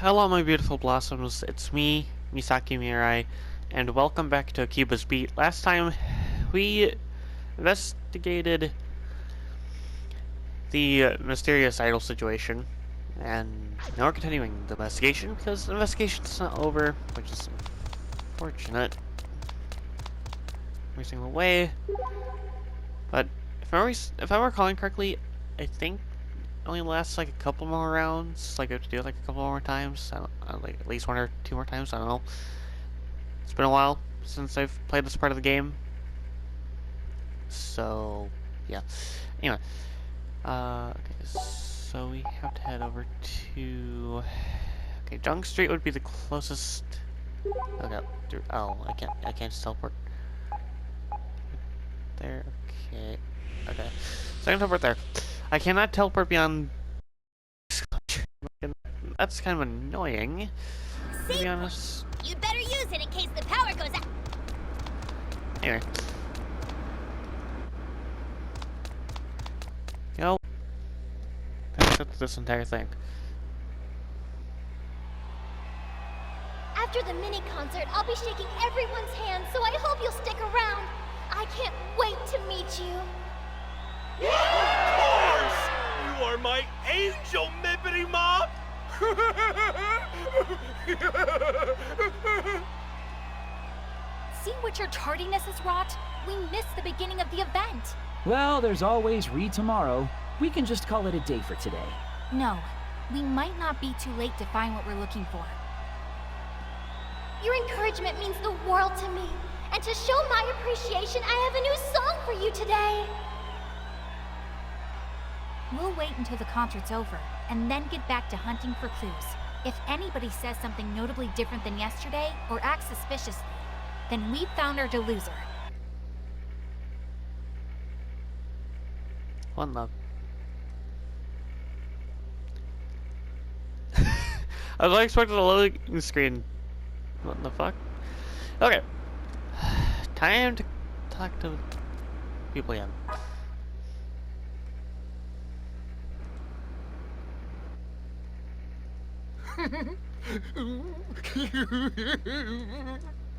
Hello my beautiful blossoms, it's me, Misaki Mirai, and welcome back to AKIBA'S Beat. Last time, we investigated the mysterious idol situation, and now we're continuing the investigation, because the investigation's not over, which is unfortunate. Every single way. But, if I'm recalling correctly, I think only lasts like a couple more rounds. Like I have to do it like a couple more times. I don't, like at least one or two more times. I don't know. It's been a while since I've played this part of the game. So yeah. Anyway, okay. So we have to head over to. Okay, Junk Street would be the closest. Okay. Oh, I can't just teleport there. Okay. Okay. So I can teleport there. I cannot teleport beyond. That's kind of annoying, to be honest. You'd better use it in case the power goes out. Anyway. Go. That's this entire thing. After the mini concert, I'll be shaking everyone's hand, so I hope you'll stick around. I can't wait to meet you. Of course! You are my angel, Mippity Mop! See what your tardiness has wrought? We missed the beginning of the event. Well, there's always tomorrow. We can just call it a day for today. No, we might not be too late to find what we're looking for. Your encouragement means the world to me. And to show my appreciation, I have a new song for you today. We'll wait until the concert's over, and then get back to hunting for clues. If anybody says something notably different than yesterday, or acts suspiciously, then we've found our deluser. One love. I was expecting a loading screen. What the fuck? Okay. Time to talk to people again.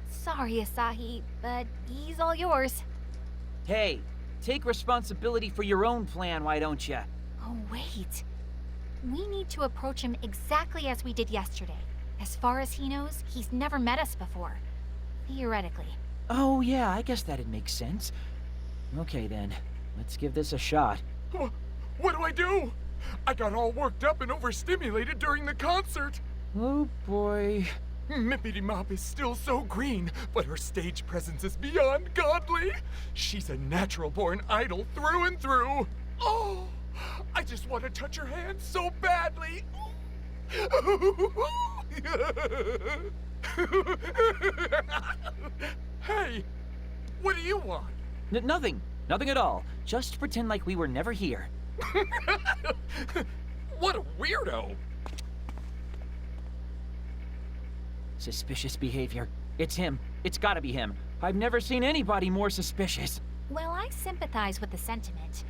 Sorry, Asahi, but he's all yours. Hey, take responsibility for your own plan, why don't ya? Oh, wait. We need to approach him exactly as we did yesterday. As far as he knows, he's never met us before. Theoretically. Oh yeah, I guess that'd make sense. Okay then, let's give this a shot. What do I do? I got all worked up and overstimulated during the concert. Oh boy. Mippity Mop is still so green, but her stage presence is beyond godly. She's a natural-born idol through and through. Oh, I just want to touch her hand so badly. Hey, what do you want? Nothing. Nothing at all. Just pretend like we were never here. What a weirdo. Suspicious behavior. It's him. It's gotta be him. I've never seen anybody more suspicious. Well, I sympathize with the sentiment.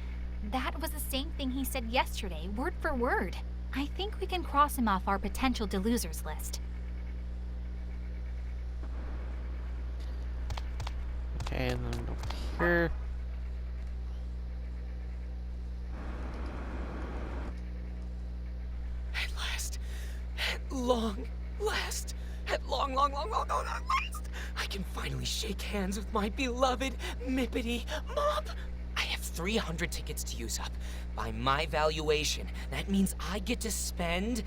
That was the same thing he said yesterday, word for word. I think we can cross him off our potential delosers list. Okay, and then over here. At last, at long last, at long last, I can finally shake hands with my beloved Mippity Mop. I have 300 tickets to use up. By my valuation, that means I get to spend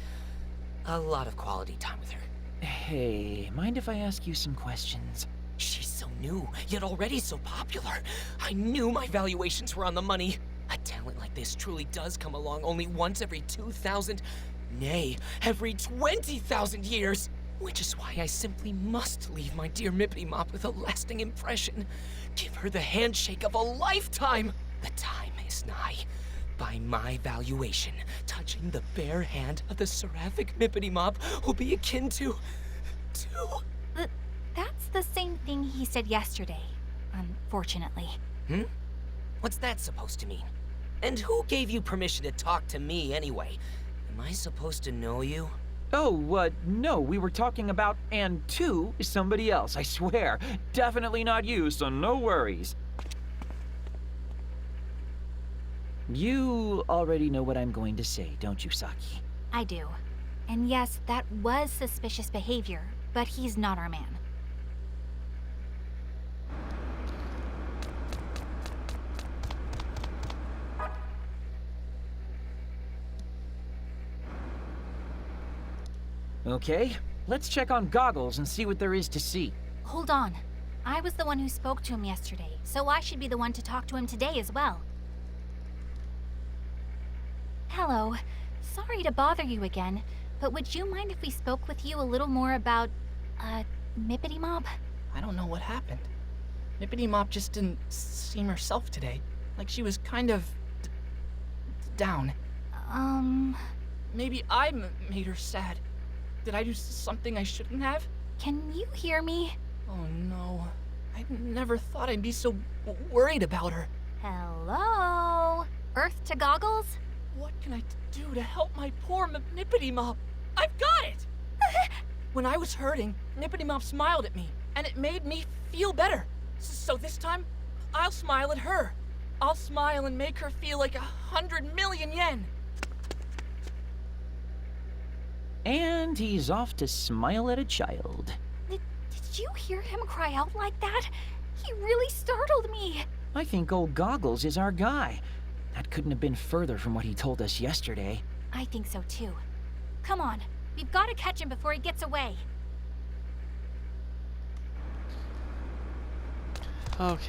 a lot of quality time with her. Hey, mind if I ask you some questions? She's so new, yet already so popular. I knew my valuations were on the money. A talent like this truly does come along only once every 2,000, nay, every 20,000 years. Which is why I simply must leave my dear Mippity Mop with a lasting impression. Give her the handshake of a lifetime. The time is nigh. By my valuation, touching the bare hand of the seraphic Mippity Mop will be akin to... That's the same thing he said yesterday, unfortunately. What's that supposed to mean? And who gave you permission to talk to me anyway? Am I supposed to know you? Oh, no, we were talking about and to somebody else, I swear. Definitely not you, so no worries. You already know what I'm going to say, don't you, Saki? I do. And yes, that was suspicious behavior, but he's not our man. Okay, let's check on Goggles and see what there is to see. Hold on. I was the one who spoke to him yesterday, so I should be the one to talk to him today as well. Hello. Sorry to bother you again, but would you mind if we spoke with you a little more about, Mippity Mob? I don't know what happened. Nippity Mop just didn't seem herself today. Like she was kind of down. Maybe I made her sad. Did I do something I shouldn't have? Can you hear me? Oh no. I never thought I'd be so worried about her. Hello? Earth to Goggles? What can I do to help my poor Nippity Mop? I've got it! When I was hurting, Nippity Mop smiled at me, and it made me feel better. So this time, I'll smile at her. I'll smile and make her feel like 100 million yen. And he's off to smile at a child. Did you hear him cry out like that? He really startled me. I think old Goggles is our guy. That couldn't have been further from what he told us yesterday. I think so too. Come on, we've got to catch him before he gets away. Okay.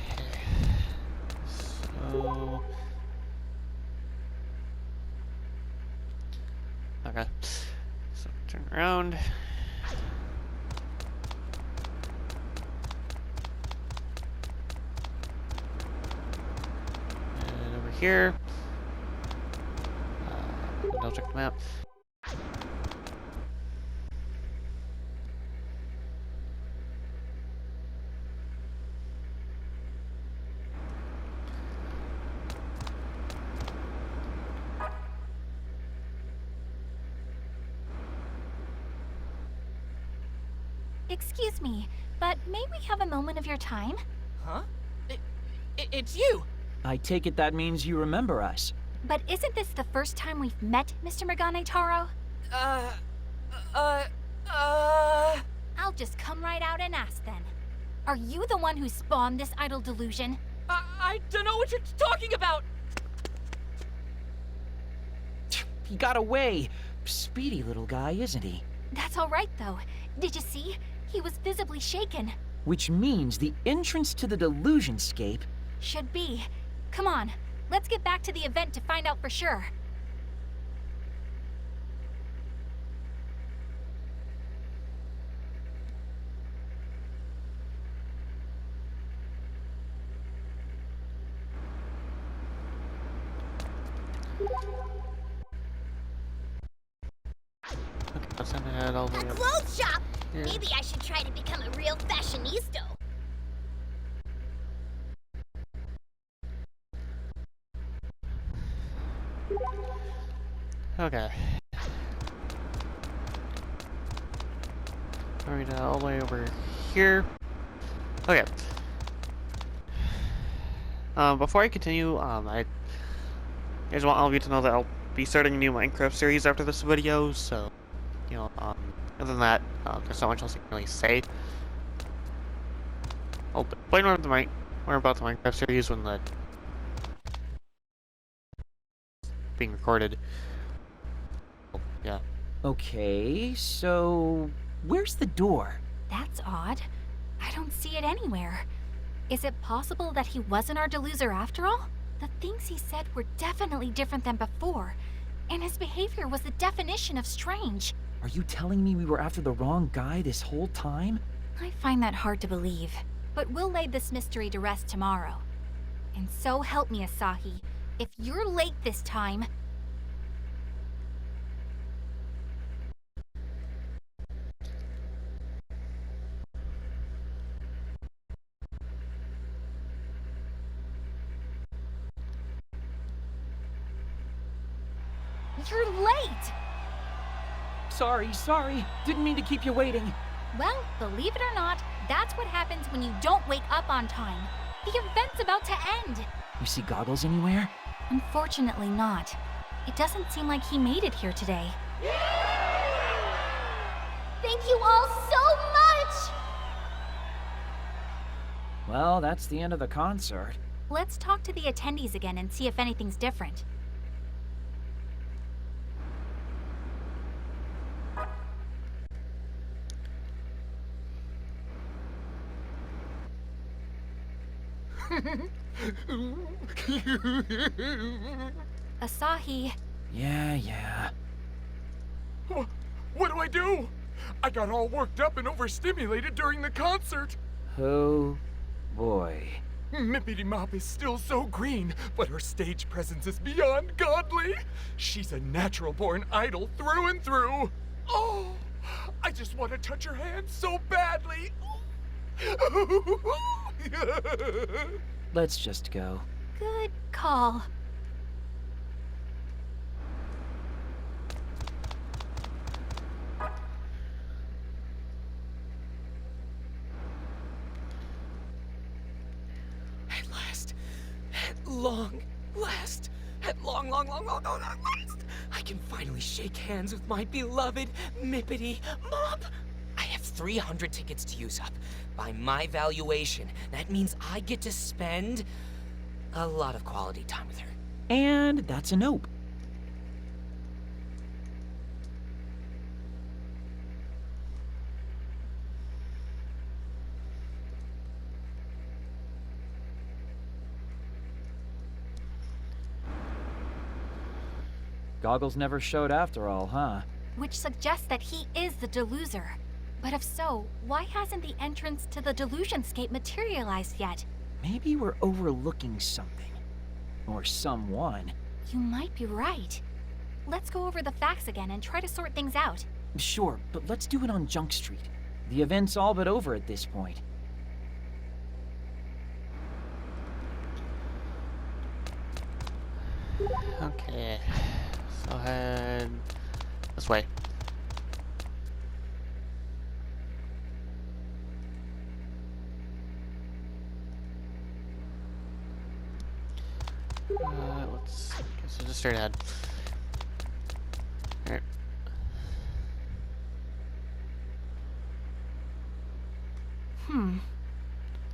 So... Okay. So turn around. And over here. I'll check the map. Excuse me, but may we have a moment of your time? Huh? It's you! I take it that means you remember us. But isn't this the first time we've met, Mr. Megane Taro? I'll just come right out and ask then. Are you the one who spawned this idle delusion? I don't know what you're talking about! He got away. Speedy little guy, isn't he? That's all right, though. Did you see? He was visibly shaken. Which means the entrance to the delusionscape... Should be. Come on, let's get back to the event to find out for sure. Okay, let's head all the way A up clothes shop! here. Maybe I should try to become a real fashionista. Okay. Alright, all the way over here. Okay. Before I continue, I just want all of you to know that I'll be starting a new Minecraft series after this video, so, you know, other than that, there's not much else I can really say. I'll explain more about the Minecraft series when the being recorded. Yeah. Okay, so... where's the door? That's odd. I don't see it anywhere. Is it possible that he wasn't our deluser after all? The things he said were definitely different than before, and his behavior was the definition of strange. Are you telling me we were after the wrong guy this whole time? I find that hard to believe, but we'll lay this mystery to rest tomorrow. And so help me, Asahi, if you're late this time... You're late! Sorry. Didn't mean to keep you waiting. Well, believe it or not, that's what happens when you don't wake up on time. The event's about to end. You see Goggles anywhere? Unfortunately not. It doesn't seem like he made it here today. Thank you all so much! Well, that's the end of the concert. Let's talk to the attendees again and see if anything's different. Asahi, Yeah. What do I do? I got all worked up and overstimulated during the concert. Oh, boy. Mippity Mop is still so green, but her stage presence is beyond godly. She's a natural-born idol through and through. Oh, I just want to touch her hand so badly. Let's just go. good call. At last, at long last, at long last, I can finally shake hands with my beloved Mippity Mop. I have 300 tickets to use up. By my valuation, that means I get to spend a lot of quality time with her. And that's a nope. Goggles never showed after all, huh? Which suggests that he is the Deluser. But if so, why hasn't the entrance to the Delusionscape materialized yet? Maybe we're overlooking something. Or someone. You might be right. Let's go over the facts again and try to sort things out. Sure, but let's do it on Junk Street. The event's all but over at this point. Okay. So head this way. Let's guess we'll just straight ahead. Alright.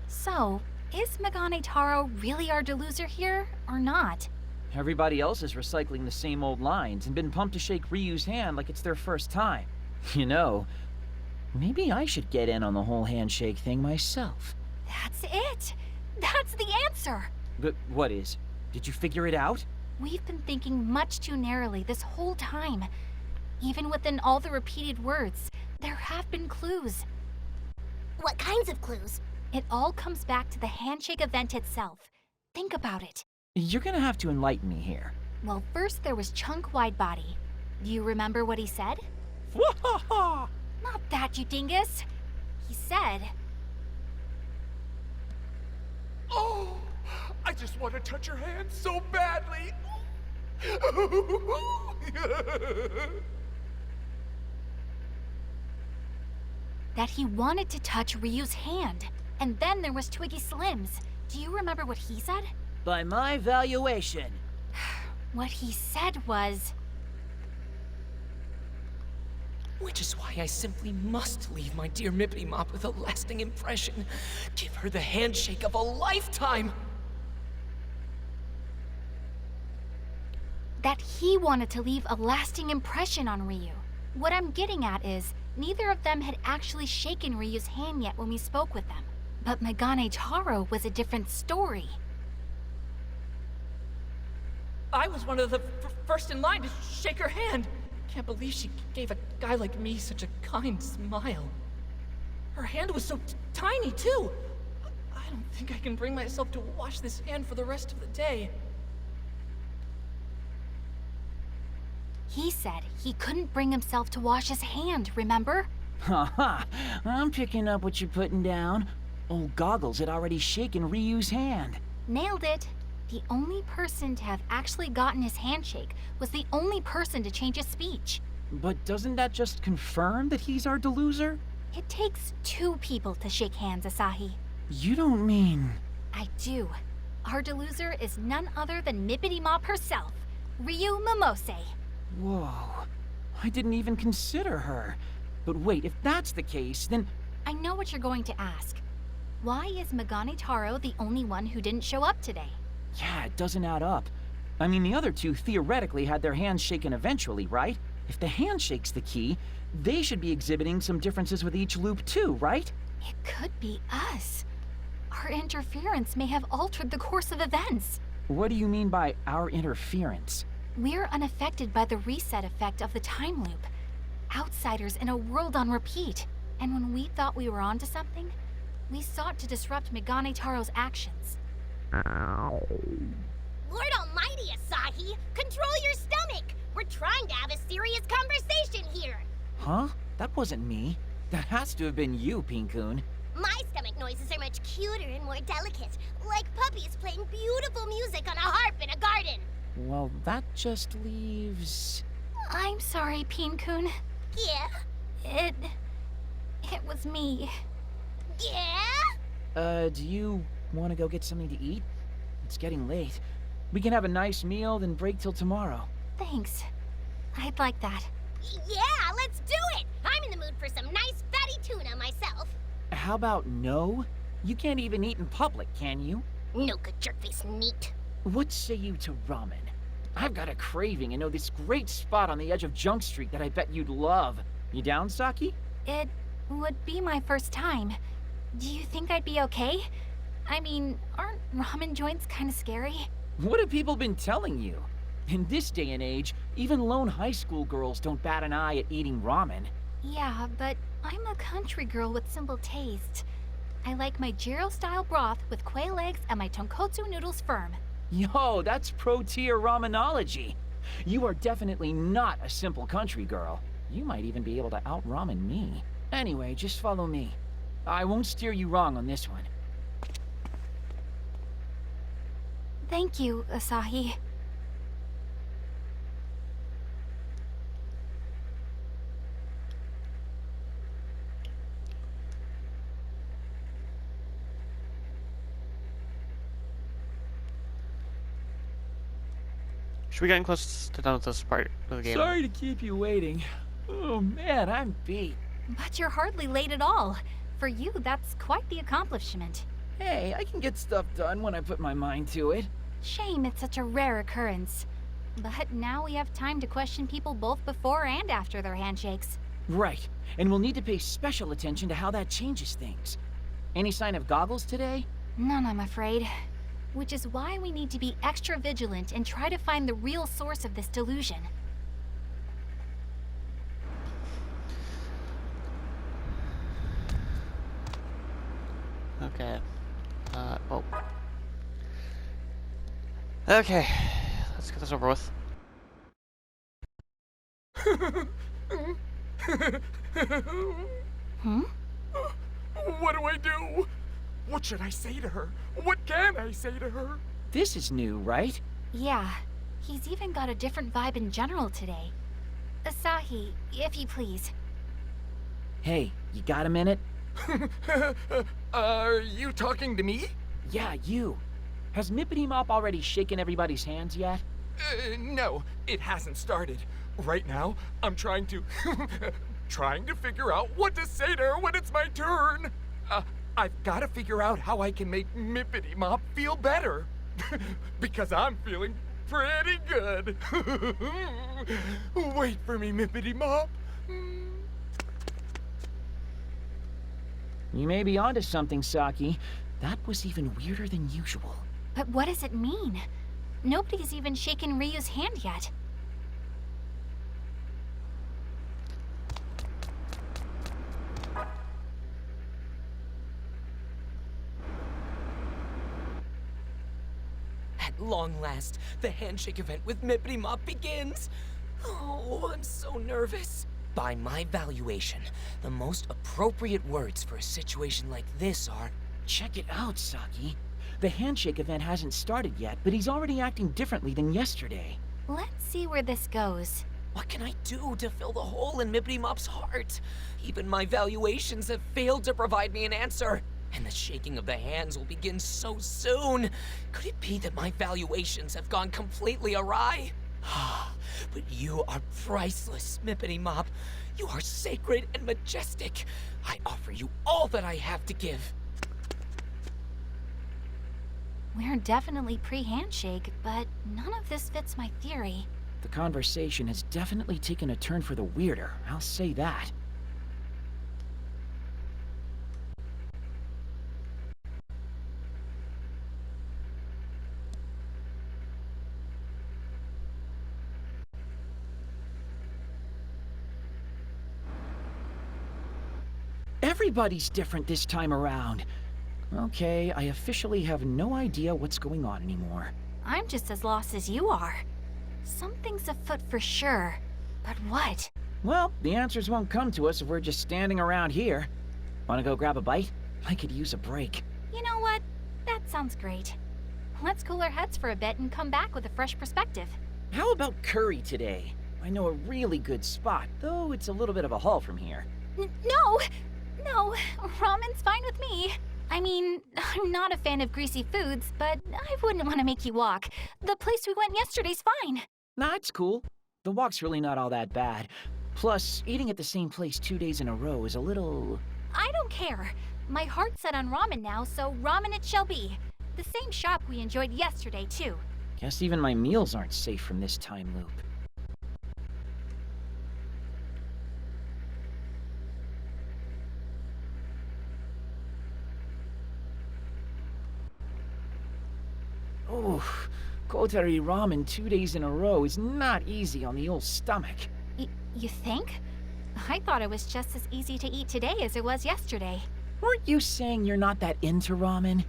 So, is Megane Taro really our Deluser here, or not? Everybody else is recycling the same old lines and been pumped to shake Ryu's hand like it's their first time. You know, maybe I should get in on the whole handshake thing myself. That's it! That's the answer! But what is? Did you figure it out? We've been thinking much too narrowly this whole time. Even within all the repeated words, there have been clues. What kinds of clues? It all comes back to the handshake event itself. Think about it. You're gonna have to enlighten me here. Well, first there was Chunk Widebody. Do you remember what he said? Wahaha! Not that, you dingus. He said, Oh, I just want to touch her hand so badly. that he wanted to touch Ryu's hand. And then there was Twiggy Slims. Do you remember what he said? By my valuation. What he said was, Which is why I simply must leave my dear Mippity Mop with a lasting impression. Give her the handshake of a lifetime! that he wanted to leave a lasting impression on Ryu. What I'm getting at is, neither of them had actually shaken Ryu's hand yet when we spoke with them. But Megane Taro was a different story. I was one of the first in line to shake her hand. Can't believe she gave a guy like me such a kind smile. Her hand was so tiny, too. I don't think I can bring myself to wash this hand for the rest of the day. He said he couldn't bring himself to wash his hand, remember? Haha, I'm picking up what you're putting down. Old Goggles had already shaken Ryu's hand. Nailed it. The only person to have actually gotten his handshake was the only person to change his speech. But doesn't that just confirm that he's our deluser? It takes 2 people to shake hands, Asahi. You don't mean... I do. Our deluser is none other than Mippity Mop herself, Ryu Momose. Whoa. I didn't even consider her. But wait, if that's the case, then... I know what you're going to ask. Why is Megane Taro the only one who didn't show up today? Yeah, it doesn't add up. I mean, the other 2 theoretically had their hands shaken eventually, right? If the handshake's the key, they should be exhibiting some differences with each loop too, right? It could be us. Our interference may have altered the course of events. What do you mean by our interference? We're unaffected by the reset effect of the time loop. Outsiders in a world on repeat. And when we thought we were onto something, we sought to disrupt Megane Taro's actions. Lord almighty, Asahi! Control your stomach! We're trying to have a serious conversation here! Huh? That wasn't me. That has to have been you, Pinkun. My stomach noises are much cuter and more delicate, like puppies playing beautiful music on a harp in a garden. Well, that just leaves... I'm sorry, Peen-kun. Yeah? It was me. Yeah? Do you want to go get something to eat? It's getting late. We can have a nice meal, then break till tomorrow. Thanks. I'd like that. Yeah, let's do it! I'm in the mood for some nice fatty tuna myself. How about no? You can't even eat in public, can you? No good jerkface meat. What say you to ramen? I've got a craving and know this great spot on the edge of Junk Street that I bet you'd love. You down, Saki? It would be my first time. Do you think I'd be okay? I mean, aren't ramen joints kind of scary? What have people been telling you? In this day and age, even lone high school girls don't bat an eye at eating ramen. Yeah, but I'm a country girl with simple tastes. I like my gyro-style broth with quail eggs and my tonkotsu noodles firm. Yo, that's pro-tier ramenology. You are definitely not a simple country girl. You might even be able to out-ramen me. Anyway, just follow me. I won't steer you wrong on this one. Thank you, Asahi. Should we get close to done with this part of the game? Sorry to keep you waiting. Oh man, I'm beat. But you're hardly late at all. For you, that's quite the accomplishment. Hey, I can get stuff done when I put my mind to it. Shame it's such a rare occurrence. But now we have time to question people both before and after their handshakes. Right, and we'll need to pay special attention to how that changes things. Any sign of Goggles today? None, I'm afraid. Which is why we need to be extra vigilant and try to find the real source of this delusion. Okay. Oh. Okay. Let's get this over with. Hmm? What do I do? What should I say to her? What can I say to her? This is new, right? Yeah. He's even got a different vibe in general today. Asahi, if you please. Hey, you got a minute? Are you talking to me? Yeah, you. Has Mippity Mop already shaken everybody's hands yet? No, it hasn't started. Right now, I'm trying to figure out what to say to her when it's my turn. I've got to figure out how I can make Mippity Mop feel better. Because I'm feeling pretty good. Wait for me, Mippity Mop. You may be onto something, Saki. That was even weirder than usual. But what does it mean? Nobody's even shaken Ryu's hand yet. At long last, the handshake event with Mippity Mop begins. Oh, I'm so nervous. By my valuation, the most appropriate words for a situation like this are... Check it out, Saki. The handshake event hasn't started yet, but he's already acting differently than yesterday. Let's see where this goes. What can I do to fill the hole in Mippity Mop's heart? Even my valuations have failed to provide me an answer. And the shaking of the hands will begin so soon. Could it be that my valuations have gone completely awry? But you are priceless, Mippity Mop. You are sacred and majestic. I offer you all that I have to give. We're definitely pre-handshake, but none of this fits my theory. The conversation has definitely taken a turn for the weirder, I'll say that. Everybody's different this time around. Okay, I officially have no idea what's going on anymore. I'm just as lost as you are. Something's afoot for sure. But what? Well, the answers won't come to us if we're just standing around here. Wanna go grab a bite? I could use a break. You know what? That sounds great. Let's cool our heads for a bit and come back with a fresh perspective. How about curry today? I know a really good spot, though it's a little bit of a haul from here. No, ramen's fine with me. I mean, I'm not a fan of greasy foods, but I wouldn't want to make you walk. The place we went yesterday's fine. Nah, it's cool. The walk's really not all that bad. Plus, eating at the same place 2 days in a row is a little... I don't care. My heart's set on ramen now, so ramen it shall be. The same shop we enjoyed yesterday, too. Guess even my meals aren't safe from this time loop. Oh, Kotari ramen 2 days in a row is not easy on the old stomach. You think? I thought it was just as easy to eat today as it was yesterday. Weren't you saying you're not that into ramen?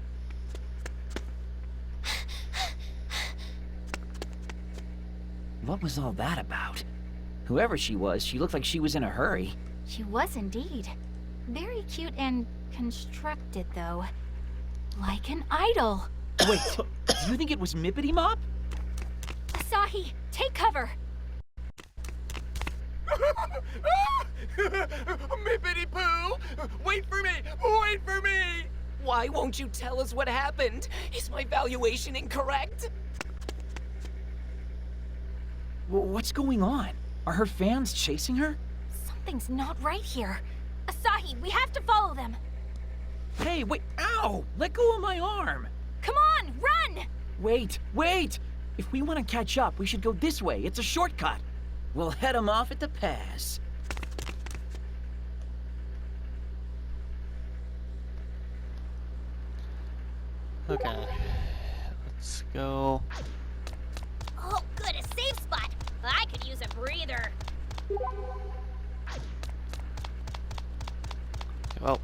What was all that about? Whoever she was, she looked like she was in a hurry. She was indeed. Very cute and constructed, though. Like an idol. Wait, do you think it was Mippity Mop? Asahi, take cover! Mippity Poo! Wait for me! Wait for me! Why won't you tell us what happened? Is my valuation incorrect? What's going on? Are her fans chasing her? Something's not right here. Asahi, we have to follow them. Hey, wait, ow! Let go of my arm! Come on, run! Wait! If we want to catch up, we should go this way. It's a shortcut. We'll head them off at the pass. Okay. Let's go. Oh, good, a safe spot. I could use a breather. Well.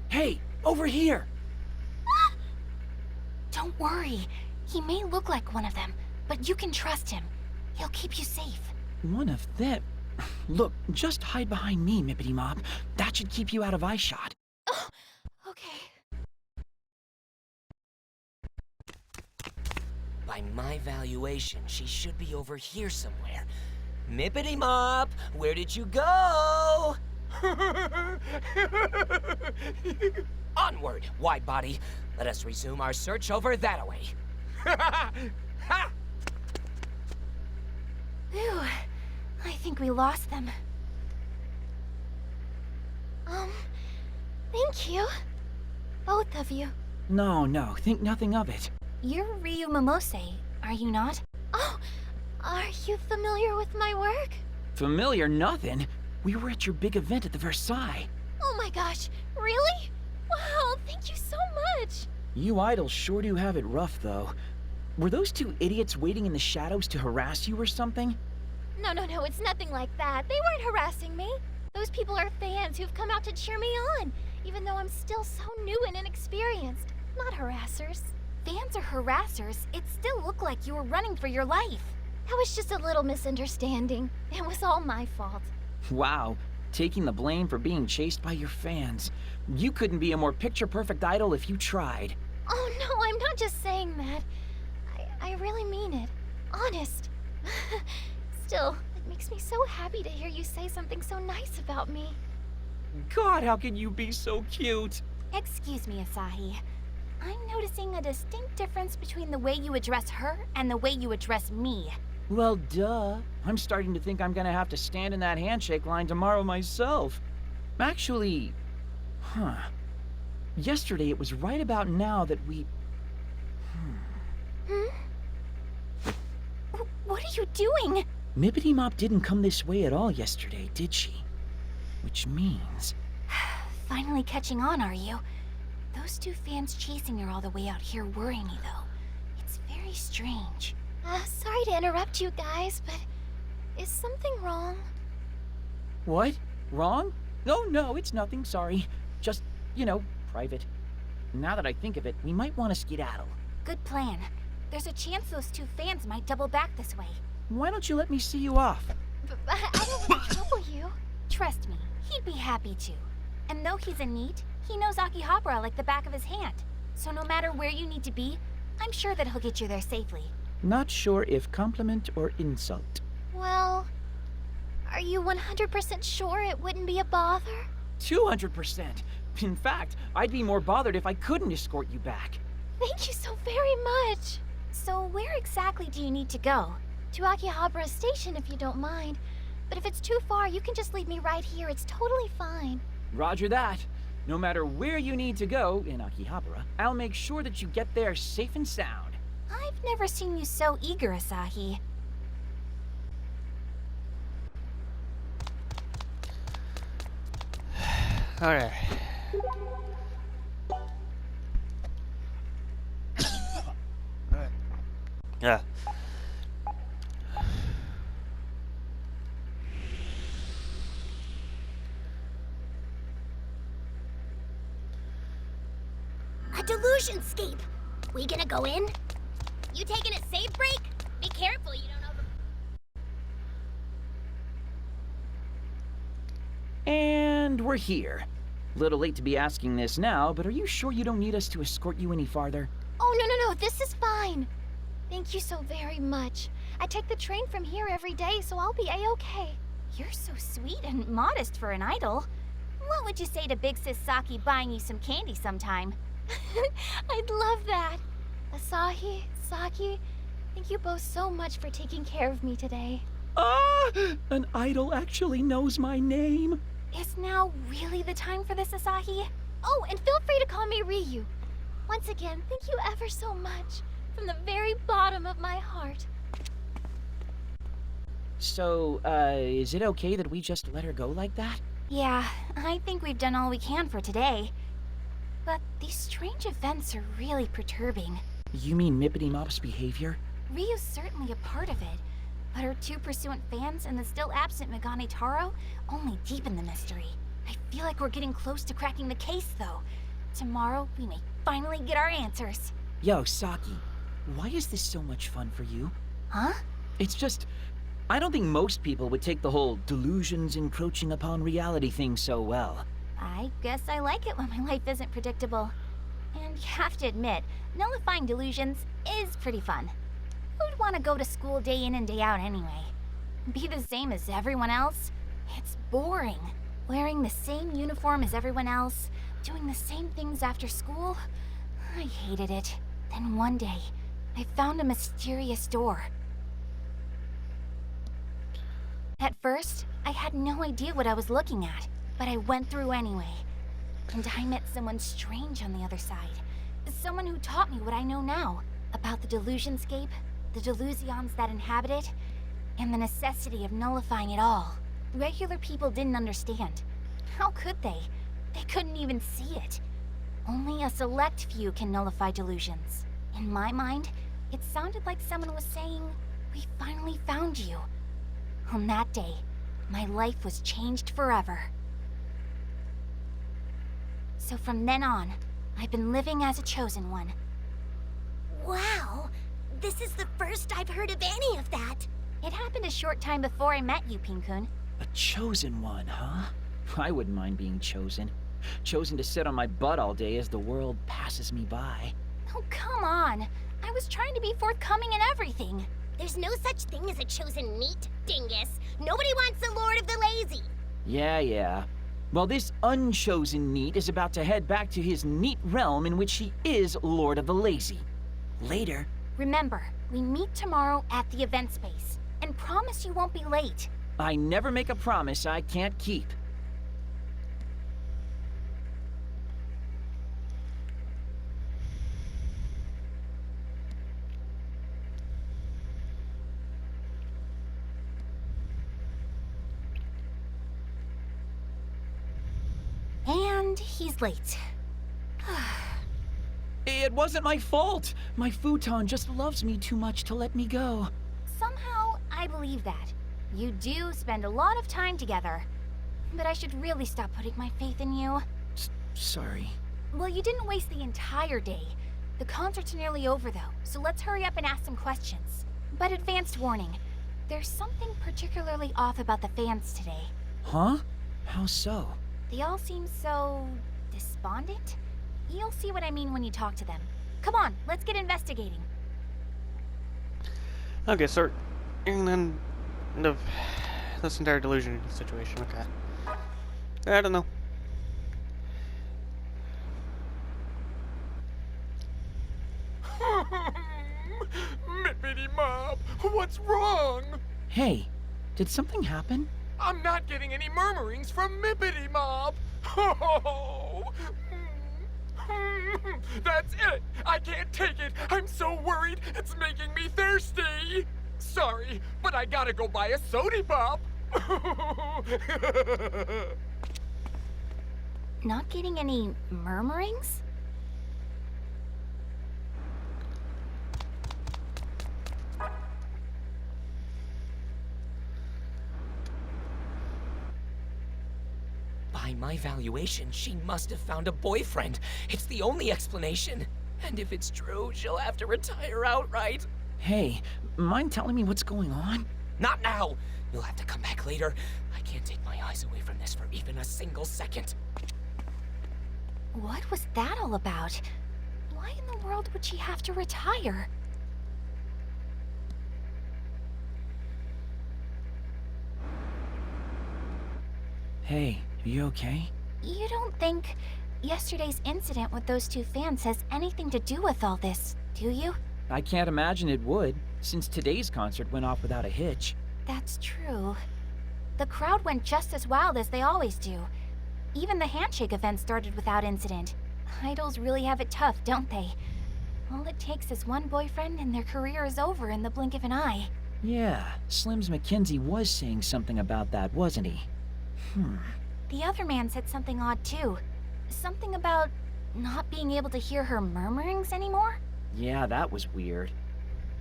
Hey, over here! Don't worry. He may look like one of them, but you can trust him. He'll keep you safe. One of them? Look, just hide behind me, Mippity Mop. That should keep you out of eyeshot. Oh, okay. By my valuation, she should be over here somewhere. Mippity Mop, where did you go? Onward, wide body. Let us resume our search over that-a-way. Phew. I think we lost them. Thank you. Both of you. No, think nothing of it. You're Ryu Momose, are you not? Oh, are you familiar with my work? Familiar nothing. We were at your big event at the Versailles. Oh my gosh, really? Wow, thank you so much. You idols sure do have it rough, though. Were those two idiots waiting in the shadows to harass you or something? No, it's nothing like that. They weren't harassing me. Those people are fans who've come out to cheer me on, even though I'm still so new and inexperienced. Not harassers. fans or harassers, it still looked like you were running for your life. That was just a little misunderstanding. It was all my fault. Wow, taking the blame for being chased by your fans. You couldn't be a more picture-perfect idol if you tried. Oh no, I'm not just saying that. I really mean it. Honest. Still, it makes me so happy to hear you say something so nice about me. God, how can you be so cute? Excuse me, Asahi. I'm noticing a distinct difference between the way you address her and the way you address me. Well, duh. I'm starting to think I'm gonna have to stand in that handshake line tomorrow myself. Actually, yesterday it was right about now that we... What are you doing? Mippity Mop didn't come this way at all yesterday, did she? Which means... Finally catching on, are you? Those two fans chasing her all the way out here worry me, though. It's very strange. Sorry to interrupt you guys, but is something wrong? What? Wrong? Oh, no, it's nothing, sorry. Just, private. Now that I think of it, we might want to skedaddle. Good plan. There's a chance those two fans might double back this way. Why don't you let me see you off? I don't want to trouble you. Trust me, he'd be happy to. And though he's a NEET, he knows Akihabara like the back of his hand. So no matter where you need to be, I'm sure that he'll get you there safely. Not sure if compliment or insult. Well, are you 100% sure it wouldn't be a bother? 200%. In fact, I'd be more bothered if I couldn't escort you back. Thank you so very much. So where exactly do you need to go? To Akihabara Station if you don't mind. But if it's too far, you can just leave me right here. It's totally fine. Roger that. No matter where you need to go in Akihabara, I'll make sure that you get there safe and sound. I've never seen you so eager, Asahi. Alright. Yeah. A delusionscape. We gonna go in? You taking a safe break? Be careful you don't over... And we're here. Little late to be asking this now, but are you sure you don't need us to escort you any farther? Oh, no, this is fine. Thank you so very much. I take the train from here every day, so I'll be A-okay. You're so sweet and modest for an idol. What would you say to Big Sis Saki buying you some candy sometime? I'd love that. Asahi, Saki, thank you both so much for taking care of me today. Ah! An idol actually knows my name. Is now really the time for this, Asahi? Oh, and feel free to call me Ryu. Once again, thank you ever so much. From the very bottom of my heart. So, is it okay that we just let her go like that? Yeah, I think we've done all we can for today. But these strange events are really perturbing. You mean Mippity Mop's behavior? Ryu's certainly a part of it, but her two pursuant fans and the still absent Megane Taro only deepen the mystery. I feel like we're getting close to cracking the case, though. Tomorrow, we may finally get our answers. Yo, Saki, why is this so much fun for you? Huh? It's just... I don't think most people would take the whole delusions encroaching upon reality thing so well. I guess I like it when my life isn't predictable. And you have to admit, nullifying delusions is pretty fun. Who'd want to go to school day in and day out anyway? Be the same as everyone else? It's boring. Wearing the same uniform as everyone else, doing the same things after school? I hated it. Then one day, I found a mysterious door. At first, I had no idea what I was looking at, but I went through anyway. And I met someone strange on the other side. Someone who taught me what I know now about the delusionscape, the delusions that inhabit it, and the necessity of nullifying it all. Regular people didn't understand. How could they? They couldn't even see it. Only a select few can nullify delusions. In my mind, it sounded like someone was saying, "We finally found you." On that day, my life was changed forever. So from then on, I've been living as a chosen one. Wow. This is the first I've heard of any of that. It happened a short time before I met you, Pinkun. A chosen one, huh? I wouldn't mind being chosen. Chosen to sit on my butt all day as the world passes me by. Oh, come on. I was trying to be forthcoming in everything. There's no such thing as a chosen meat, dingus. Nobody wants the Lord of the Lazy. Yeah. Well, this unchosen NEET is about to head back to his NEET realm in which he is Lord of the Lazy. Later. Remember, we meet tomorrow at the event space. And promise you won't be late. I never make a promise I can't keep. And he's late. It wasn't my fault. My futon just loves me too much to let me go. Somehow, I believe that. You do spend a lot of time together. But I should really stop putting my faith in you. Sorry. Well, you didn't waste the entire day. The concert's nearly over, though, so let's hurry up and ask some questions. But advanced warning, there's something particularly off about the fans today. Huh? How so? They all seem so despondent? You'll see what I mean when you talk to them. Come on, let's get investigating. Okay, so and then this entire delusion situation. Okay, I don't know. Mippity Mob, what's wrong? Hey, did something happen? I'm not getting any murmurings from Mippity Mob. Oh, that's it. I can't take it. I'm so worried. It's making me thirsty. Sorry, but I gotta go buy a sody pop. Not getting any murmurings? By my valuation, she must have found a boyfriend. It's the only explanation. And if it's true, she'll have to retire outright. Hey, mind telling me what's going on? Not now! You'll have to come back later. I can't take my eyes away from this for even a single second. What was that all about? Why in the world would she have to retire? Hey, are you okay? You don't think yesterday's incident with those two fans has anything to do with all this, do you? I can't imagine it would, since today's concert went off without a hitch. That's true. The crowd went just as wild as they always do. Even the handshake event started without incident. Idols really have it tough, don't they? All it takes is one boyfriend and their career is over in the blink of an eye. Yeah, Slim's Mackenzie was saying something about that, wasn't he? The other man said something odd too. Something about not being able to hear her murmurings anymore? Yeah, that was weird.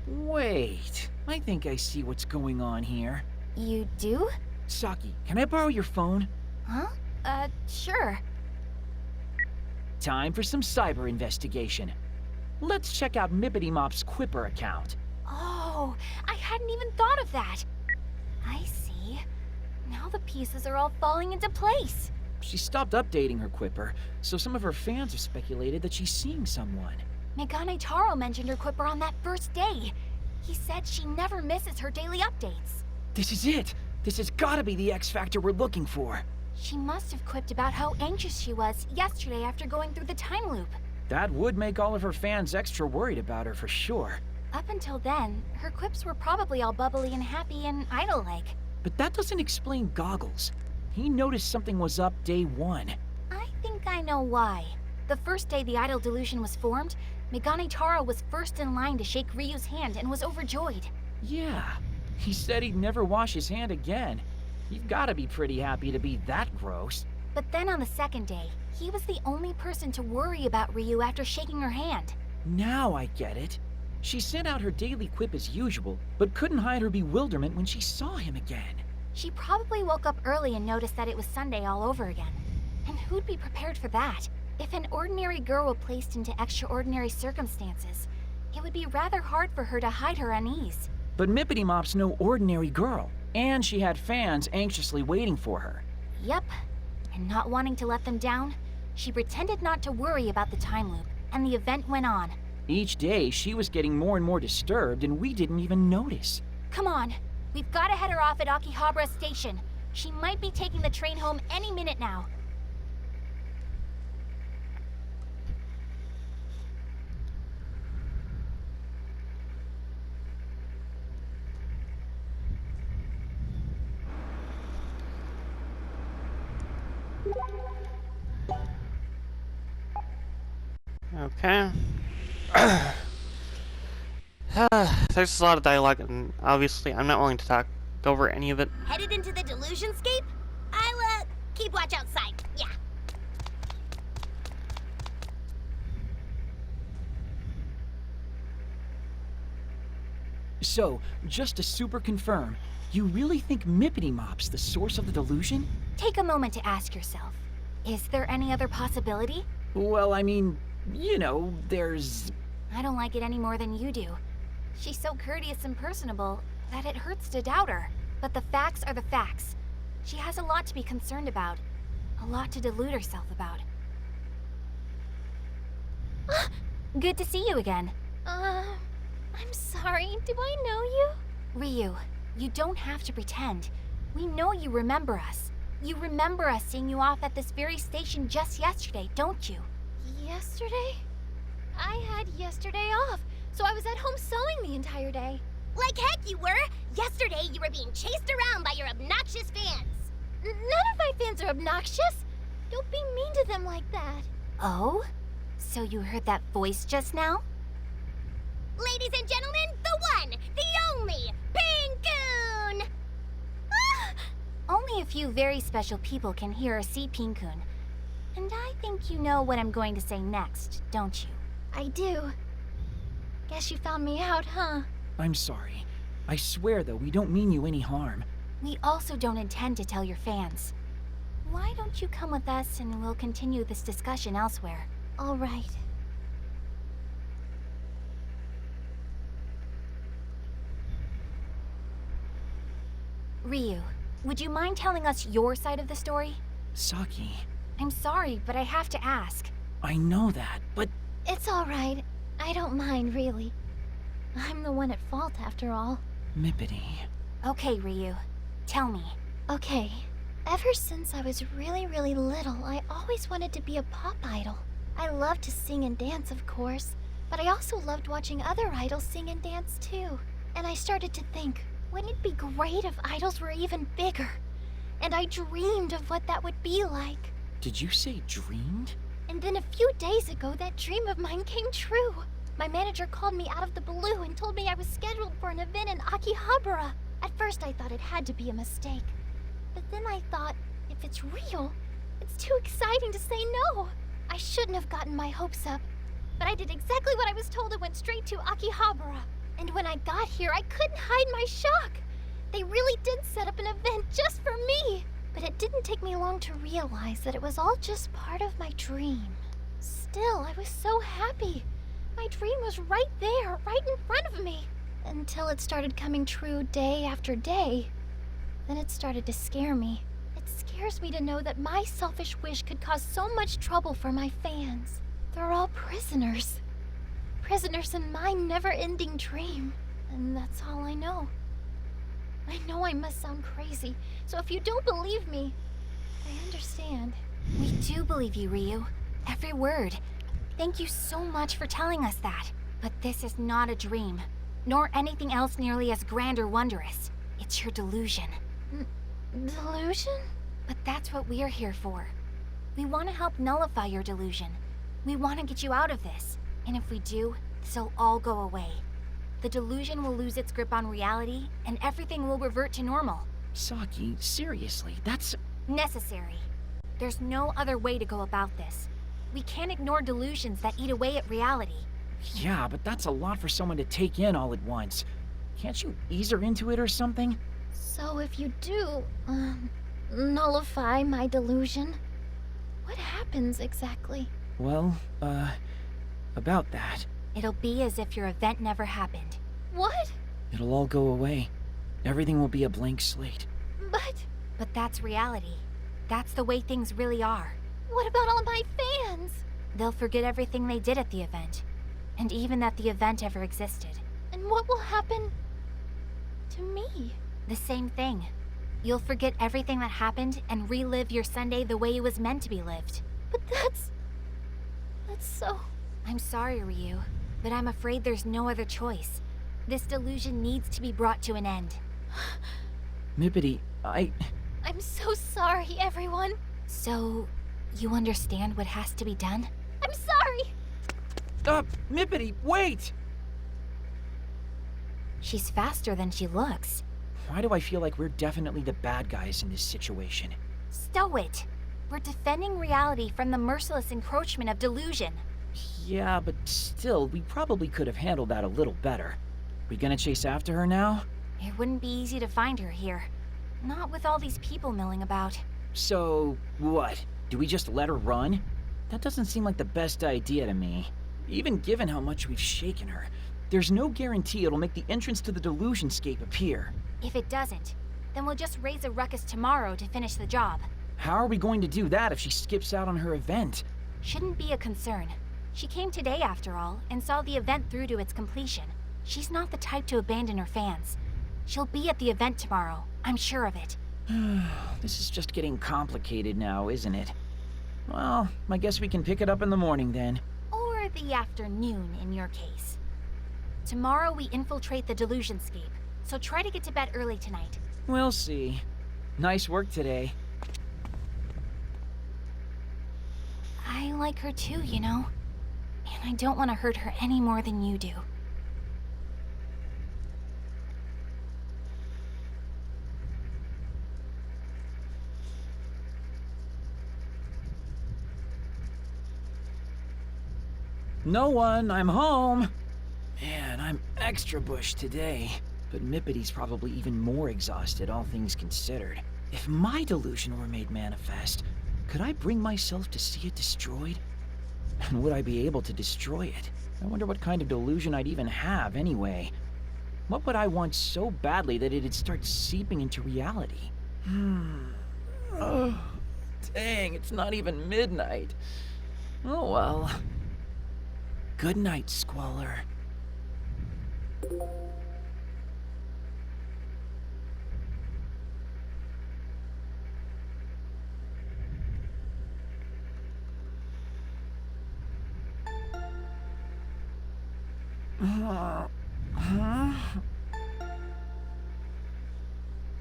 Wait, I think I see what's going on here. You do? Saki, can I borrow your phone? Huh? Sure. Time for some cyber investigation. Let's check out Mippity Mop's Quipper account. Oh, I hadn't even thought of that. I see. Now the pieces are all falling into place. She stopped updating her Quipper, so some of her fans have speculated that she's seeing someone. Megane Taro mentioned her Quipper on that first day. He said she never misses her daily updates. This is it! This has gotta be the X Factor we're looking for. She must have quipped about how anxious she was yesterday after going through the time loop. That would make all of her fans extra worried about her for sure. Up until then, her quips were probably all bubbly and happy and idol-like. But that doesn't explain Goggles. He noticed something was up day one. I think I know why. The first day the idol delusion was formed, Megane Taro was first in line to shake Ryu's hand and was overjoyed. Yeah, he said he'd never wash his hand again. You've gotta be pretty happy to be that gross. But then on the second day, he was the only person to worry about Ryu after shaking her hand. Now I get it. She sent out her daily quip as usual, but couldn't hide her bewilderment when she saw him again. She probably woke up early and noticed that it was Sunday all over again. And who'd be prepared for that? If an ordinary girl were placed into extraordinary circumstances, It would be rather hard for her to hide her unease. But Mippity Mop's no ordinary girl, and she had fans anxiously waiting for her. Yep. And not wanting to let them down, she pretended not to worry about the time loop, and the event went on. Each day, she was getting more and more disturbed, and we didn't even notice. Come on. We've got to head her off at Akihabara Station. She might be taking the train home any minute now. Okay. There's a lot of dialogue, and obviously I'm not willing to talk over any of it. Headed into the Delusionscape? I'll, keep watch outside. Yeah. So, just to super confirm, you really think Mippity Mop's the source of the delusion? Take a moment to ask yourself, is there any other possibility? Well, I mean, you know, there's... I don't like it any more than you do. She's so courteous and personable that it hurts to doubt her. But the facts are the facts. She has a lot to be concerned about. A lot to delude herself about. Good to see you again. I'm sorry. Do I know you? Ryu, you don't have to pretend. We know you remember us. You remember us seeing you off at this very station just yesterday, don't you? Yesterday? I had yesterday off, so I was at home sewing the entire day. Like heck you were! Yesterday you were being chased around by your obnoxious fans. None of my fans are obnoxious. Don't be mean to them like that. Oh? So you heard that voice just now? Ladies and gentlemen, the one, the only, Pinkoon! Only a few very special people can hear or see Pinkun. And I think you know what I'm going to say next, don't you? I do. Guess you found me out, huh? I'm sorry. I swear, though, we don't mean you any harm. We also don't intend to tell your fans. Why don't you come with us and we'll continue this discussion elsewhere? All right. Ryu, would you mind telling us your side of the story? Saki, I'm sorry, but I have to ask. I know that, but... It's all right. I don't mind, really. I'm the one at fault, after all. Mippity. Okay, Ryu. Tell me. Okay. Ever since I was really, really little, I always wanted to be a pop idol. I loved to sing and dance, of course, but I also loved watching other idols sing and dance, too. And I started to think, wouldn't it be great if idols were even bigger? And I dreamed of what that would be like. Did you say dreamed? And then a few days ago, that dream of mine came true. My manager called me out of the blue and told me I was scheduled for an event in Akihabara. At first, I thought it had to be a mistake. But then I thought, if it's real, it's too exciting to say no. I shouldn't have gotten my hopes up. But I did exactly what I was told and went straight to Akihabara. And when I got here, I couldn't hide my shock. They really did set up an event just for me. But it didn't take me long to realize that it was all just part of my dream. Still, I was so happy. My dream was right there, right in front of me. Until it started coming true day after day. Then it started to scare me. It scares me to know that my selfish wish could cause so much trouble for my fans. They're all prisoners. Prisoners in my never-ending dream. And that's all I know. I know I must sound crazy, so if you don't believe me, I understand. We do believe you, Ryu. Every word. Thank you so much for telling us that. But this is not a dream, nor anything else nearly as grand or wondrous. It's your delusion. Delusion? But that's what we're here for. We want to help nullify your delusion. We want to get you out of this. And if we do, this'll all go away. The delusion will lose its grip on reality, and everything will revert to normal. Saki, seriously, that's... Necessary. There's no other way to go about this. We can't ignore delusions that eat away at reality. Yeah, but that's a lot for someone to take in all at once. Can't you ease her into it or something? So if you do, nullify my delusion, what happens exactly? Well, about that. It'll be as if your event never happened. What? It'll all go away. Everything will be a blank slate. But that's reality. That's the way things really are. What about all my fans? They'll forget everything they did at the event. And even that the event ever existed. And what will happen to me? The same thing. You'll forget everything that happened and relive your Sunday the way it was meant to be lived. But that's so... I'm sorry, Ryu, but I'm afraid there's no other choice. This delusion needs to be brought to an end. Mippity, I'm so sorry, everyone. So, you understand what has to be done? I'm sorry! Mippity, wait! She's faster than she looks. Why do I feel like we're definitely the bad guys in this situation? Stow it! We're defending reality from the merciless encroachment of delusion. Yeah, but still, we probably could have handled that a little better. We gonna chase after her now? It wouldn't be easy to find her here. Not with all these people milling about. So, what? Do we just let her run? That doesn't seem like the best idea to me. Even given how much we've shaken her, there's no guarantee it'll make the entrance to the delusionscape appear. If it doesn't, then we'll just raise a ruckus tomorrow to finish the job. How are we going to do that if she skips out on her event? Shouldn't be a concern. She came today after all, and saw the event through to its completion. She's not the type to abandon her fans. She'll be at the event tomorrow, I'm sure of it. This is just getting complicated now, isn't it? Well, I guess we can pick it up in the morning then. Or the afternoon, in your case. Tomorrow we infiltrate the delusionscape, so try to get to bed early tonight. We'll see. Nice work today. I like her too, you know. And I don't want to hurt her any more than you do. No one, I'm home! Man, I'm extra bush today. But Mippity's probably even more exhausted, all things considered. If my delusion were made manifest, could I bring myself to see it destroyed? And would I be able to destroy it? I wonder what kind of delusion I'd even have, anyway. What would I want so badly that it'd start seeping into reality? Oh, dang, it's not even midnight. Oh well. Good night, Squalor.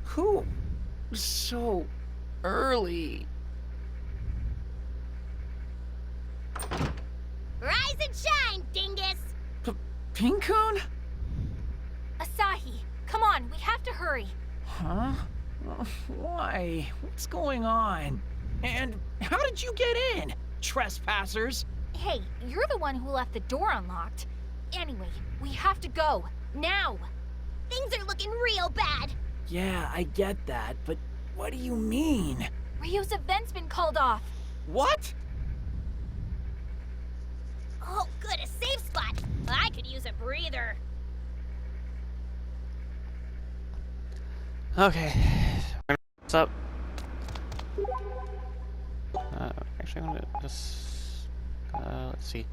Who? So early. Rise and shine, dingus! Pinkun? Asahi, come on, we have to hurry. Huh? Why? What's going on? And how did you get in? Trespassers? Hey, you're the one who left the door unlocked. Anyway, we have to go. Now! Things are looking real bad! Yeah, I get that, but what do you mean? Ryu's event's been called off. What? Oh, good, a safe spot! I could use a breather. Okay. What's up? Actually, I'm gonna just... let's see.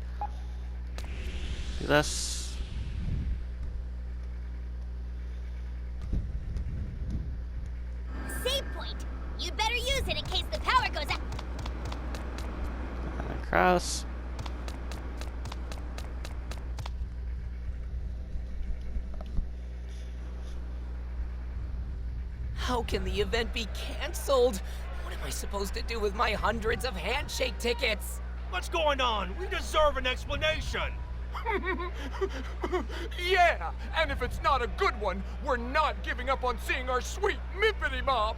Do this. Save point! You'd better use it in case the power goes out. Cross. How can the event be canceled? What am I supposed to do with my hundreds of handshake tickets? What's going on? We deserve an explanation. Yeah, and if it's not a good one, we're not giving up on seeing our sweet Mippity Mop.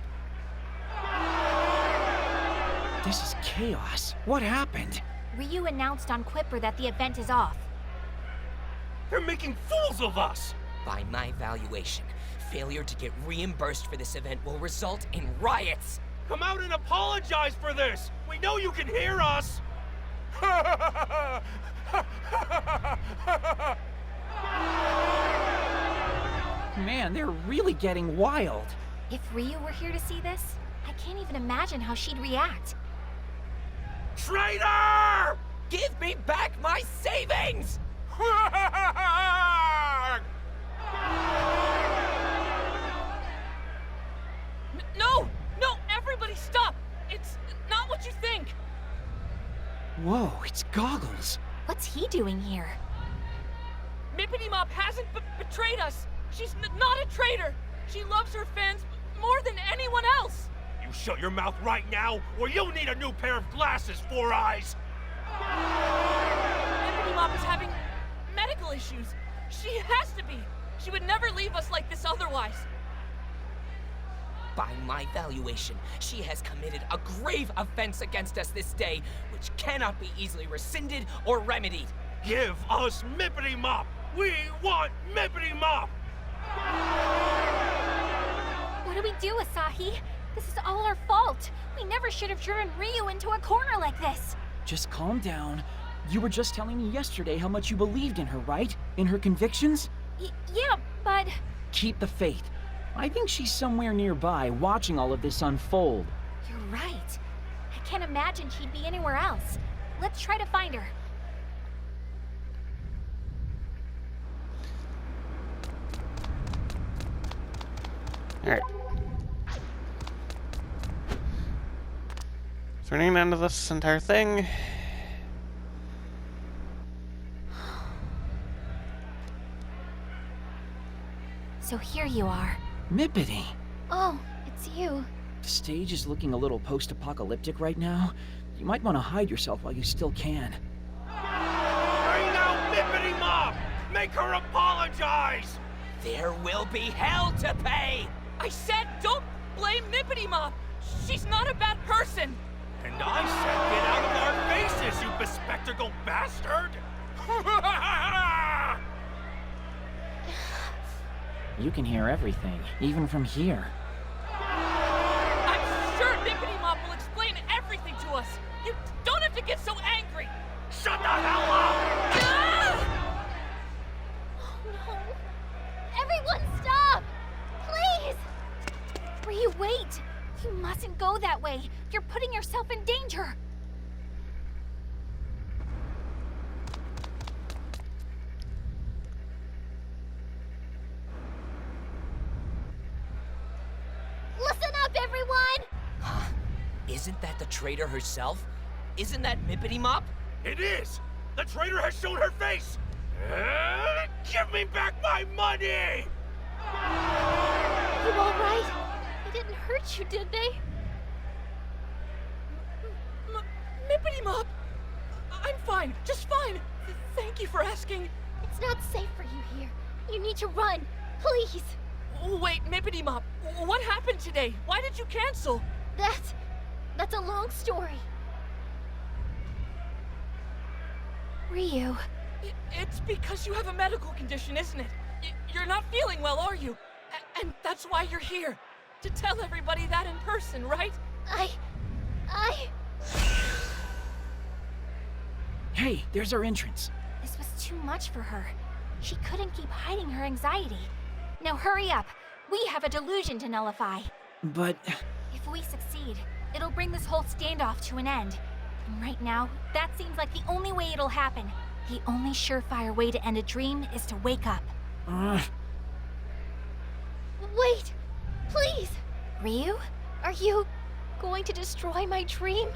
This is chaos. What happened? Ryu announced on Quipper that the event is off. They're making fools of us. By my valuation, failure to get reimbursed for this event will result in riots. Come out and apologize for this. We know you can hear us. Man, they're really getting wild. If Ryu were here to see this, I can't even imagine how she'd react. Traitor! Give me back my savings! No! No! Everybody stop! It's not what you think! Whoa, it's Goggles. What's he doing here? Mippity Mop hasn't betrayed us! She's not a traitor! She loves her fans more than anyone else! You shut your mouth right now, or you'll need a new pair of glasses, Four Eyes! Mippity Mop is having medical issues. She has to be. She would never leave us like this otherwise. By my valuation, she has committed a grave offense against us this day, which cannot be easily rescinded or remedied. Give us Mippity Mop! We want Mippity Mop! What do we do, Asahi? This is all our fault. We never should have driven Ryu into a corner like this. Just calm down. You were just telling me yesterday how much you believed in her, right? In her convictions? Yeah, but... Keep the faith. I think she's somewhere nearby, watching all of this unfold. You're right. I can't imagine she'd be anywhere else. Let's try to find her. Alright. So we're getting into this entire thing. So here you are. Mippity. Oh, it's you. The stage is looking a little post-apocalyptic right now. You might want to hide yourself while you still can. Bring out Mippity Mop! Make her apologize! There will be hell to pay! I said don't blame Mippity Mop! She's not a bad person! And I said get out of our faces, you bespectacled bastard! You can hear everything, even from here. I'm sure Mippity Mop will explain everything to us! You don't have to get so angry! Shut the hell up! Ah! Oh no. Everyone stop! Please! Ryu, wait! You mustn't go that way. You're putting yourself in danger. Listen up, everyone! Isn't that the traitor herself? Isn't that Mippity Mop? It is! The traitor has shown her face! Give me back my money! You all right? They didn't hurt you, did they? Mippity Mop! I'm fine, just fine. Thank you for asking. It's not safe for you here. You need to run. Please. Wait, Mippity Mop, what happened today? Why did you cancel? That's a long story. Ryu. It's because you have a medical condition, isn't it? You're not feeling well, are you? And that's why you're here. To tell everybody that in person, right? I... Hey, there's our entrance. This was too much for her. She couldn't keep hiding her anxiety. Now hurry up. We have a delusion to nullify. But... If we succeed, it'll bring this whole standoff to an end. And right now, that seems like the only way it'll happen. The only surefire way to end a dream is to wake up. Wait! Please! Ryu? Are you going to destroy my dream?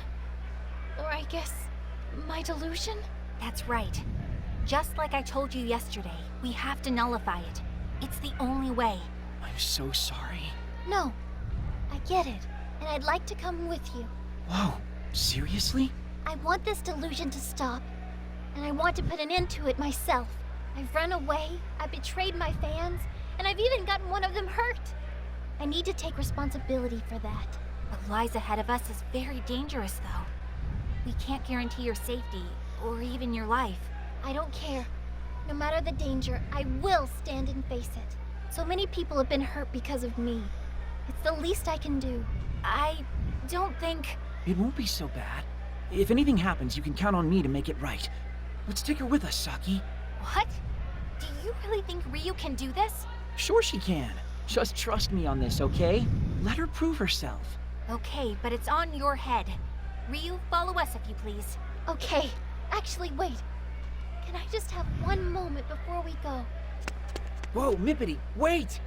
Or I guess, my delusion? That's right. Just like I told you yesterday, we have to nullify it. It's the only way. I'm so sorry. No, I get it, and I'd like to come with you. Whoa, seriously? I want this delusion to stop, and I want to put an end to it myself. I've run away, I've betrayed my fans, and I've even gotten one of them hurt. I need to take responsibility for that. What lies ahead of us is very dangerous, though. We can't guarantee your safety, or even your life. I don't care. No matter the danger, I will stand and face it. So many people have been hurt because of me. It's the least I can do. I don't think... It won't be so bad. If anything happens, you can count on me to make it right. Let's take her with us, Saki. What? Do you really think Ryu can do this? Sure she can. Just trust me on this, okay? Let her prove herself. Okay, but it's on your head. Ryu, follow us if you please. Okay. Actually, wait. Can I just have one moment before we go? Whoa, Mippity, wait!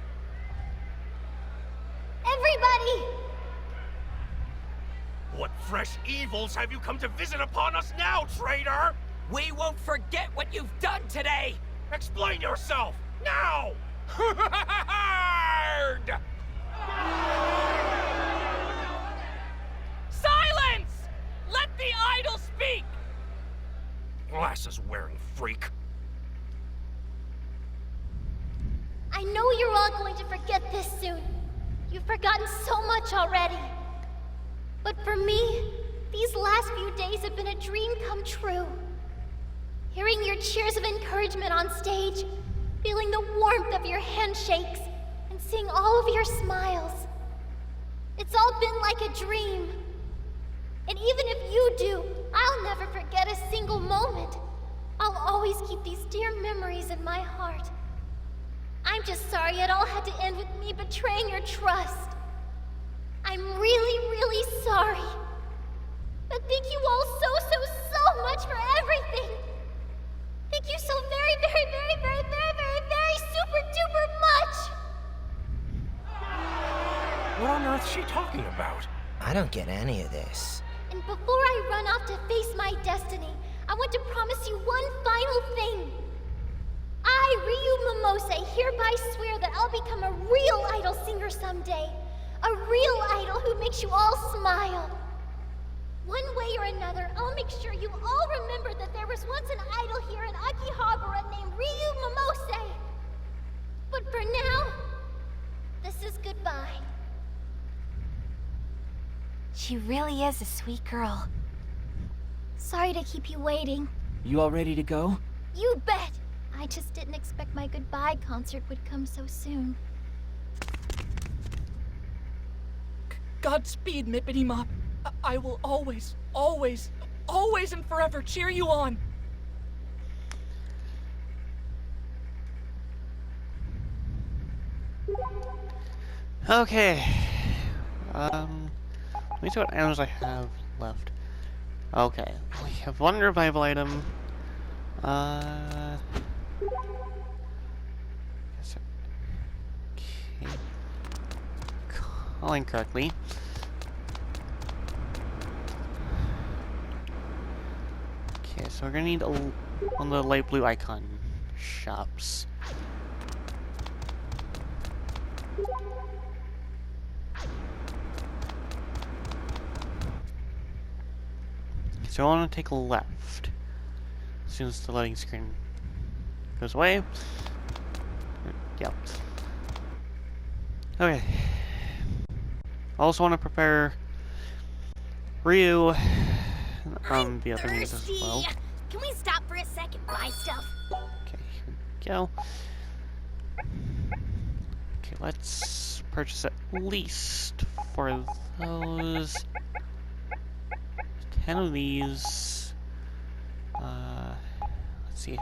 Everybody! What fresh evils have you come to visit upon us now, traitor? We won't forget what you've done today! Explain yourself, now! Silence! Let the idol speak! Glasses-wearing freak. I know you're all going to forget this soon. You've forgotten so much already. But for me, these last few days have been a dream come true. Hearing your cheers of encouragement on stage, feeling the warmth of your handshakes, and seeing all of your smiles. It's all been like a dream. And even if you do, I'll never forget a single moment. I'll always keep these dear memories in my heart. I'm just sorry it all had to end with me betraying your trust. I'm really, really sorry. But thank you all so much for everything. Thank you so very super duper much. What on earth's she talking about? I don't get any of this. And before I run off to face my destiny, I want to promise you one final thing. I, Ryu Mimose, hereby swear that I'll become a real idol singer someday. A real idol who makes you all smile. One way or another, I'll make sure you all remember that there was once an idol here in Akihabara named Ryu Mimose. But for now, this is goodbye. She really is a sweet girl. Sorry to keep you waiting. You all ready to go? You bet! I just didn't expect my goodbye concert would come so soon. Godspeed, Mippity Mop. I will always and forever cheer you on. Okay. Let me see what items I have left. Okay, we have one revival item. Okay. Calling correctly. Okay, so we're gonna need one of the light blue icon shops. So I want to take a left as soon as the loading screen goes away. Yep. Okay. I also want to prepare Ryu the other means as well. Can we stop for a second and buy stuff? Okay, here we go. Okay, let's purchase at least for those 10 of these. Let's see.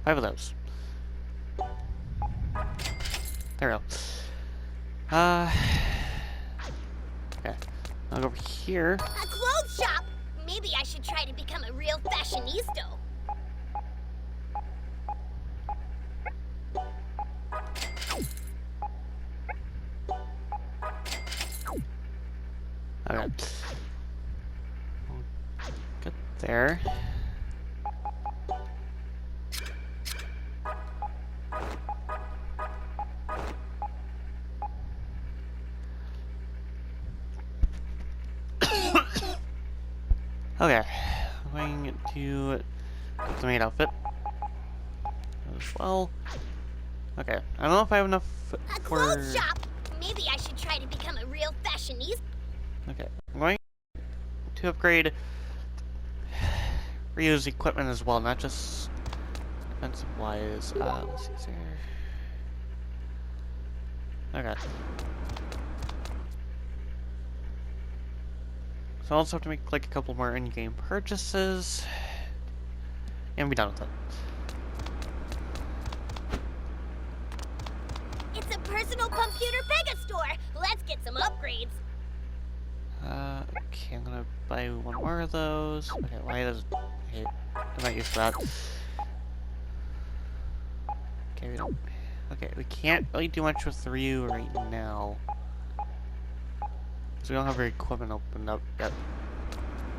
5 of those. There we go. Okay. I'll go over here. A clothes shop! Maybe I should try to become a real fashionista. Okay. Get there. Okay, I'm going to get the maid outfit as well. Okay, I don't know if I have enough A for... clothes shop! Maybe I should try to become a real fashionista. Okay, I'm going to upgrade Ryu's equipment as well, not just defensive-wise. Let's see here. Okay. So I'll also have to make like a couple more in-game purchases, and be done with it. It's a personal computer mega store. Let's get some upgrades. Okay, I'm gonna buy one more of those. Okay, why does okay, I'm not used to that. Okay, we don't. Okay, we can't really do much with Ryu right now. So we don't have our equipment opened up yet.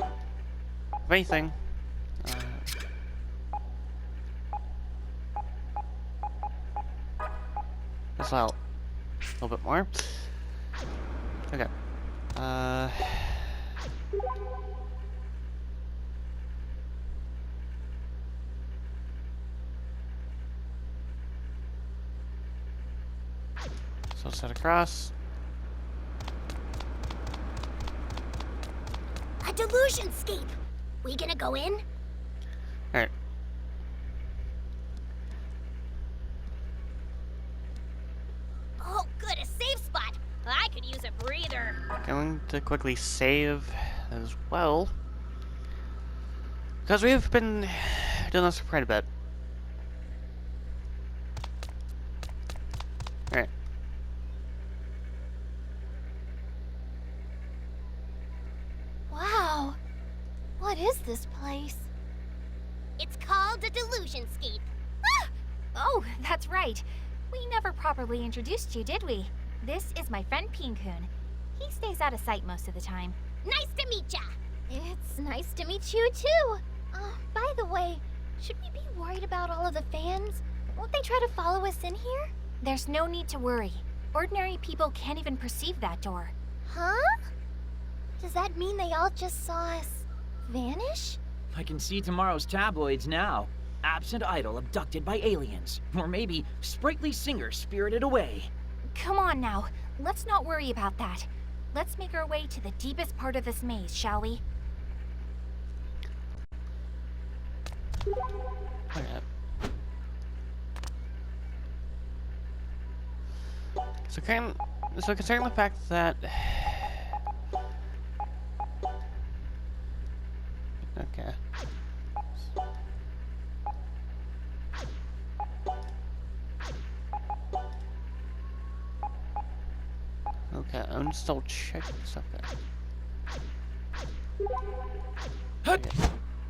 If anything, this will help a little bit more. Okay. So set across. A delusion scape. We gonna go in? Alright. Oh, good, a safe spot. I could use a breather. Going to quickly save as well. Because we've been doing this for quite a bit. Alright. Wow. What is this place? It's called a delusion scape. Ah! Oh, that's right. We never properly introduced you, did we? This is my friend Peen-kun. He stays out of sight most of the time. Nice to meet ya. It's nice to meet you, too. By the way, should we be worried about all of the fans? Won't they try to follow us in here? There's no need to worry. Ordinary people can't even perceive that door. Huh? Does that mean they all just saw us vanish? I can see tomorrow's tabloids now. Absent idol abducted by aliens. Or maybe sprightly singer spirited away. Come on now. Let's not worry about that. Let's make our way to the deepest part of this maze, shall we? Okay. So considering the fact that okay. Okay, I'm still checking stuff there.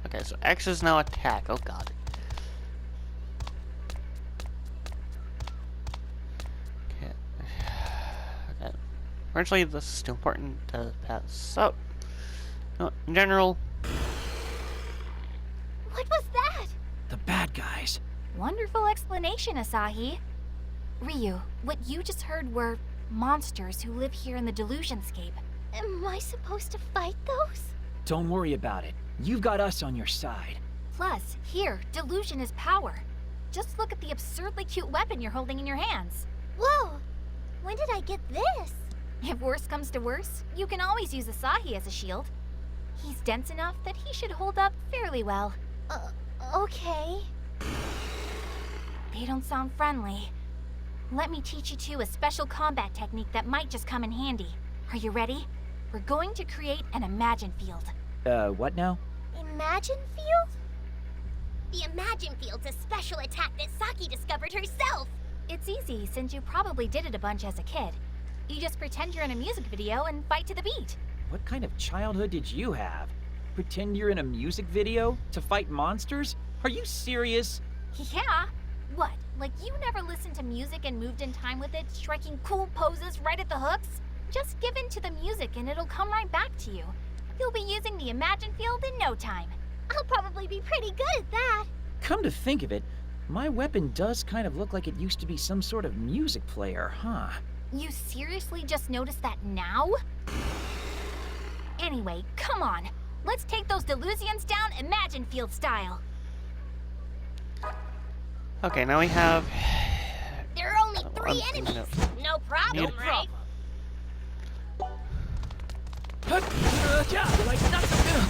Okay, so X is now attack. Oh god. Okay. Okay. Eventually, this is too important to pass up. No, in general. What was that? The bad guys. Wonderful explanation, Asahi. Ryu, what you just heard were monsters who live here in the Delusionscape. Am I supposed to fight those? Don't worry about it. You've got us on your side. Plus, here, delusion is power. Just look at the absurdly cute weapon you're holding in your hands. Whoa! When did I get this? If worse comes to worse, you can always use Asahi as a shield. He's dense enough that he should hold up fairly well. Okay. They don't sound friendly. Let me teach you two a special combat technique that might just come in handy. Are you ready? We're going to create an Imagine Field. What now? Imagine field? The Imagine Field's a special attack that Saki discovered herself. It's easy, since you probably did it a bunch as a kid. You just pretend you're in a music video and fight to the beat. What kind of childhood did you have? Pretend you're in a music video to fight monsters? Are you serious? Yeah. What, like you never listened to music and moved in time with it, striking cool poses right at the hooks? Just give in to the music and it'll come right back to you. You'll be using the Imagine Field in no time. I'll probably be pretty good at that. Come to think of it, my weapon does kind of look like it used to be some sort of music player, huh? You seriously just noticed that now? Anyway, come on. Let's take those delusions down Imagine Field style. Okay, now we have. There are only 3 enemies. No problem, right? Yeah, like not so good.